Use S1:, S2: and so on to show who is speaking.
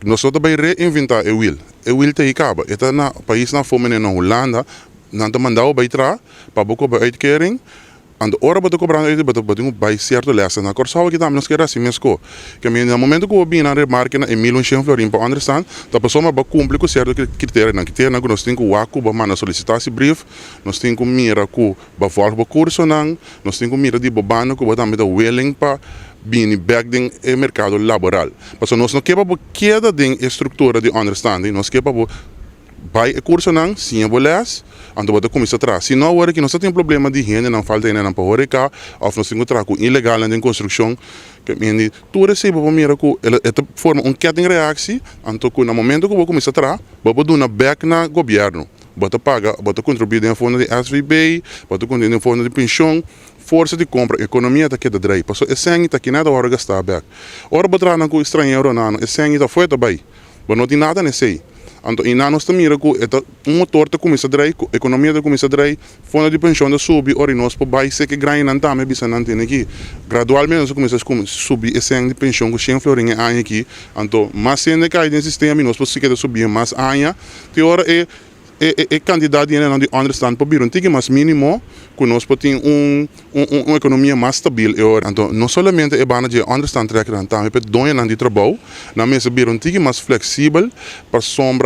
S1: nós também reinventar o will. O will te acaba. Eta na país na fome na Holanda, não te mandar o baitra, para boco ba uitkering. En de ora beto cobrando uit beto bij certo lessen. Na corso que também nos quer assim mesmo. Que no momento que eu vim na remarque na Emilio Florin para understand, da pessoa mas cumpre com certo critério. Na critério na nós temos o waku ba mana solicitação brief, nós temos o mira com ba volg ba curso nang, nós temos o mira de bobano com ba também da willing para bini back ding e mercado laboral. Porque nós não queremos queda ding estrutura de understanding, nós queremos bij een curso nang, sim a boles, ando bota começa atrás. Se não agora que nós temos problema de higiene, não falta ainda para horeca, ou nós temos trago ilegal em construção, que me tu recebe para mim que ela forma ketting reação, então no momento que eu começar atrás, vou dar uma back na governo, bota paga, bota contribuir em fundo de SVB, bota contribuir em fundo de pensão, força de compra, economia está queda daí, passou é sangue está que nada hora gastar back. Ora botar na com estrangeiro não, é sangue está foi também, mas não tem nada nesse. Então, e nós também motor te começa a dar, a economia te começa a dar, fundo de pensão de subir, ora nós por baixo que ganha não tá, mas bisa não tem aqui. Gradualmente nós começa a subir esse ano de pensão com 100 florinha ano aqui. Então, mas se ainda cai nesse sistema, nós por se quer subir mais ano, que ora é candidato ainda de understand para vir um tique mais mínimo, que nós podemos uma economia mais estável. Então, não somente é bana de understand track, também para doer de trabalho, na mesa vir um tique mais flexível para sombra